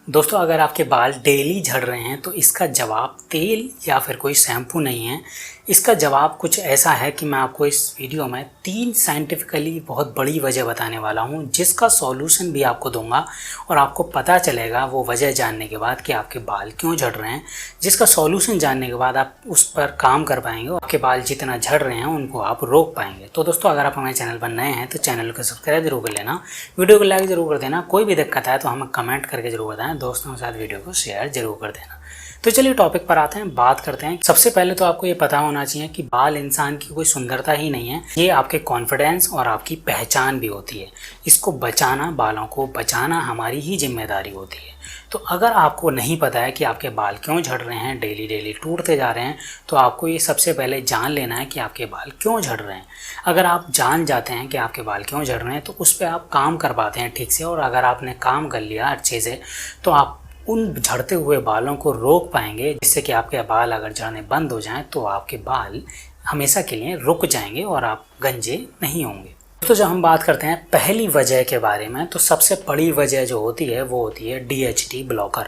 दोस्तों, अगर आपके बाल डेली झड़ रहे हैं तो इसका जवाब तेल या फिर कोई शैम्पू नहीं है। इसका जवाब कुछ ऐसा है कि मैं आपको इस वीडियो में 3 साइंटिफिकली बहुत बड़ी वजह बताने वाला हूं, जिसका सॉल्यूशन भी आपको दूंगा और आपको पता चलेगा वो वजह जानने के बाद कि आपके बाल क्यों झड़ रहे हैं। जिसका सॉल्यूशन जानने के बाद आप उस पर काम कर पाएंगे और आपके बाल जितना झड़ रहे हैं उनको आप रोक पाएंगे। तो दोस्तों, अगर आप हमारे चैनल पर नए हैं तो चैनल को सब्सक्राइब जरूर कर लेना, वीडियो को लाइक जरूर कर देना। कोई भी दिक्कत है तो हमें कमेंट करके जरूर बताएं, दोस्तों के साथ वीडियो को शेयर जरूर कर देना। तो चलिए टॉपिक पर आते हैं, बात करते हैं। सबसे पहले तो आपको ये पता होना चाहिए कि बाल इंसान की कोई सुंदरता ही नहीं है, ये आपके कॉन्फिडेंस और आपकी पहचान भी होती है। इसको बचाना, बालों को बचाना हमारी ही जिम्मेदारी होती है। तो अगर आपको नहीं पता है कि आपके बाल क्यों झड़ रहे हैं, डेली डेली टूटते जा रहे हैं, तो आपको ये सबसे पहले जान लेना है कि आपके बाल क्यों झड़ रहे हैं। अगर आप जान जाते हैं कि आपके बाल क्यों झड़ रहे हैं तो उस पर आप काम कर पाते हैं ठीक से, और अगर आपने काम कर लिया अच्छे से तो आप उन झड़ते हुए बालों को रोक पाएंगे, जिससे कि आपके बाल अगर झड़ने बंद हो जाएं तो आपके बाल हमेशा के लिए रुक जाएंगे और आप गंजे नहीं होंगे। तो जब हम बात करते हैं पहली वजह के बारे में, तो सबसे बड़ी वजह जो होती है वो होती है DHT ब्लॉकर।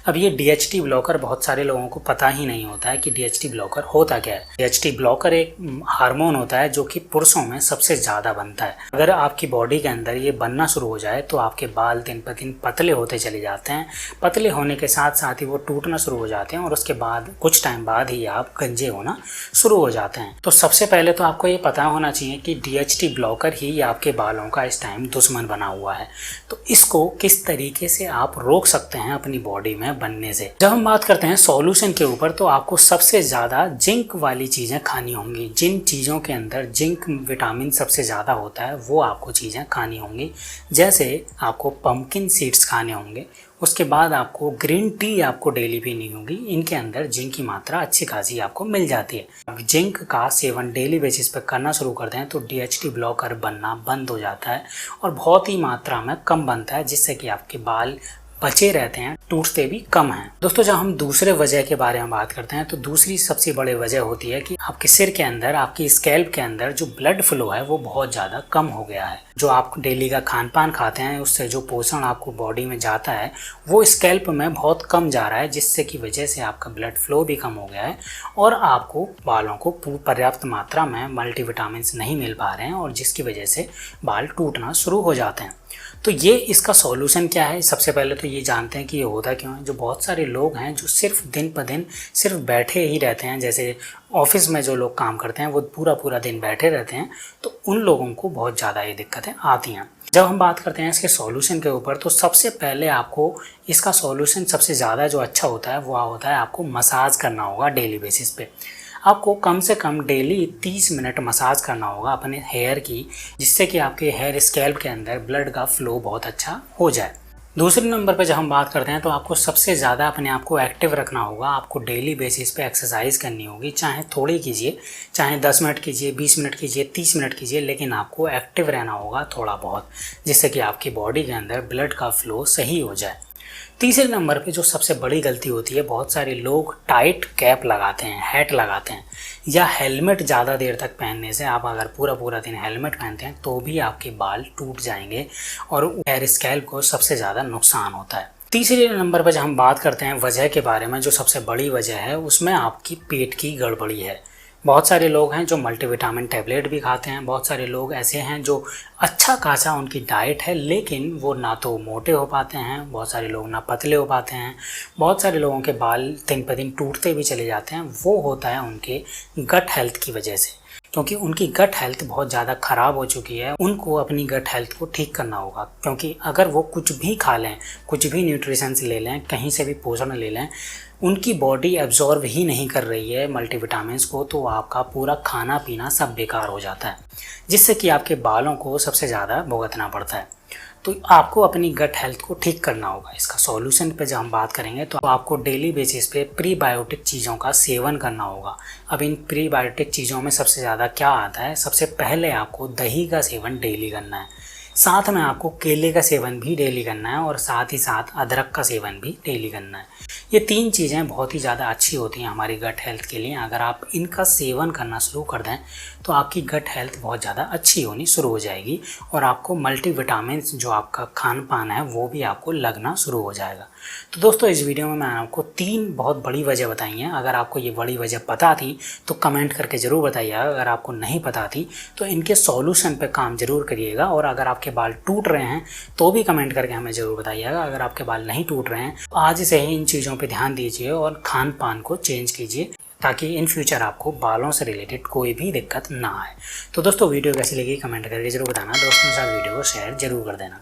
अब ये DHT ब्लॉकर बहुत सारे लोगों को पता ही नहीं होता है कि DHT ब्लॉकर होता क्या है। DHT ब्लॉकर एक हार्मोन होता है जो कि पुरुषों में सबसे ज़्यादा बनता है। अगर आपकी बॉडी के अंदर ये बनना शुरू हो जाए तो आपके बाल दिन पर दिन पतले होते चले जाते हैं। पतले होने के साथ साथ ही वो टूटना शुरू हो जाते हैं और उसके बाद कुछ टाइम बाद ही आप गंजे होना शुरू हो जाते हैं। तो सबसे पहले तो आपको ये पता होना चाहिए कि DHT ब्लॉकर ही आपके बालों का इस टाइम दुश्मन बना हुआ है। तो इसको किस तरीके से आप रोक सकते हैं अपनी बॉडी में बनने से। जब हम बात करते हैं सॉल्यूशन के ऊपर, तो आपको सबसे ज्यादा जिंक वाली चीजें खानी होंगी। जिन चीजों के अंदर जिंक विटामिन सबसे ज्यादा होता है वो आपको चीजें खानी होंगी। जैसे आपको पंपकिन सीड्स खाने होंगे, उसके बाद आपको ग्रीन टी आपको डेली पीनी होगी। इनके अंदर जिंक की मात्रा अच्छी खासी आपको मिल जाती है। अब जिंक का सेवन डेली बेसिस पर करना शुरू करते हैं तो DHT ब्लॉकर बनना बंद हो जाता है और बहुत ही मात्रा में कम बनता है, जिससे कि आपके बाल बचे रहते हैं, टूटते भी कम हैं। दोस्तों, जब हम दूसरे वजह के बारे में बात करते हैं तो दूसरी सबसे बड़ी वजह होती है कि आपके सिर के अंदर, आपकी स्कैल्प के अंदर जो ब्लड फ्लो है वो बहुत ज़्यादा कम हो गया है। जो आप डेली का खान पान खाते हैं उससे जो पोषण आपको बॉडी में जाता है वो स्कैल्प में बहुत कम जा रहा है, जिससे की वजह से आपका ब्लड फ्लो भी कम हो गया है और आपको बालों को पर्याप्त मात्रा में मल्टीविटामिन नहीं मिल पा रहे हैं और जिसकी वजह से बाल टूटना शुरू हो जाते हैं। तो ये इसका सॉल्यूशन क्या है? सबसे पहले तो ये जानते हैं कि ये होता क्यों है। जो बहुत सारे लोग हैं जो सिर्फ दिन पर दिन सिर्फ बैठे ही रहते हैं, जैसे ऑफिस में जो लोग काम करते हैं वो पूरा पूरा दिन बैठे रहते हैं, तो उन लोगों को बहुत ज़्यादा ये दिक्कतें आती हैं। जब हम बात करते हैं इसके सॉल्यूशन के ऊपर, तो सबसे पहले आपको इसका सॉल्यूशन सबसे ज़्यादा जो अच्छा होता है वो होता है आपको मसाज करना होगा डेली बेसिस पे। आपको कम से कम डेली 30 मिनट मसाज करना होगा अपने हेयर की, जिससे कि आपके हेयर स्कैल्प के अंदर ब्लड का फ्लो बहुत अच्छा हो जाए। दूसरे नंबर पर जब हम बात करते हैं तो आपको सबसे ज़्यादा अपने आप को एक्टिव रखना होगा। आपको डेली बेसिस पे एक्सरसाइज करनी होगी, चाहे थोड़ी कीजिए, चाहे 10 मिनट कीजिए, 20 मिनट कीजिए, 30 मिनट कीजिए, लेकिन आपको एक्टिव रहना होगा थोड़ा बहुत, जिससे कि आपकी बॉडी के अंदर ब्लड का फ्लो सही हो जाए। तीसरे नंबर पे जो सबसे बड़ी गलती होती है, बहुत सारे लोग टाइट कैप लगाते हैं, हैट लगाते हैं, या हेलमेट ज़्यादा देर तक पहनने से, आप अगर पूरा पूरा दिन हेलमेट पहनते हैं तो भी आपके बाल टूट जाएंगे और हेयर स्कैल्प को सबसे ज़्यादा नुकसान होता है। तीसरे नंबर पर जब हम बात करते हैं वजह के बारे में, जो सबसे बड़ी वजह है उसमें आपकी पेट की गड़बड़ी है। बहुत सारे लोग हैं जो मल्टीविटामिन टैबलेट भी खाते हैं, बहुत सारे लोग ऐसे हैं जो अच्छा खासा उनकी डाइट है लेकिन वो ना तो मोटे हो पाते हैं, बहुत सारे लोग ना पतले हो पाते हैं, बहुत सारे लोगों के बाल दिन पर दिन टूटते भी चले जाते हैं। वो होता है उनके गट हेल्थ की वजह से, क्योंकि उनकी गट हेल्थ बहुत ज़्यादा ख़राब हो चुकी है। उनको अपनी गट हेल्थ को ठीक करना होगा, क्योंकि अगर वो कुछ भी खा लें, कुछ भी न्यूट्रिशंस ले लें, कहीं से भी पोषण ले लें, उनकी बॉडी एब्जॉर्व ही नहीं कर रही है मल्टीविटामिन्स को, तो आपका पूरा खाना पीना सब बेकार हो जाता है, जिससे कि आपके बालों को सबसे ज़्यादा भुगतना पड़ता है। तो आपको अपनी गट हेल्थ को ठीक करना होगा। इसका सॉल्यूशन पे जब हम बात करेंगे तो आपको डेली बेसिस पे प्रीबायोटिक चीज़ों का सेवन करना होगा। अब इन प्रीबायोटिक चीज़ों में सबसे ज़्यादा क्या आता है? सबसे पहले आपको दही का सेवन डेली करना है, साथ में आपको केले का सेवन भी डेली करना है और साथ ही साथ अदरक का सेवन भी डेली करना है। ये 3 चीज़ें बहुत ही ज़्यादा अच्छी होती हैं हमारी गट हेल्थ के लिए। अगर आप इनका सेवन करना शुरू कर दें तो आपकी गट हेल्थ बहुत ज़्यादा अच्छी होनी शुरू हो जाएगी और आपको मल्टीविटामिन जो आपका खान पान है वो भी आपको लगना शुरू हो जाएगा। तो दोस्तों इस वीडियो में मैंने आपको 3 बहुत बड़ी वजह बताई हैं। अगर आपको ये बड़ी वजह पता थी तो कमेंट करके ज़रूर बताइएगा। अगर आपको नहीं पता थी तो इनके सॉल्यूशन पे काम ज़रूर करिएगा। और अगर आपके बाल टूट रहे हैं तो भी कमेंट करके हमें ज़रूर बताइएगा। अगर आपके बाल नहीं टूट रहे हैं तो आज से ही इन चीज़ों पर ध्यान दीजिए और खान पान को चेंज कीजिए, ताकि इन फ्यूचर आपको बालों से रिलेटेड कोई भी दिक्कत ना आए। तो दोस्तों वीडियो कैसी लगी कमेंट करके जरूर बताना। दोस्तों के साथ वीडियो को शेयर जरूर कर देना।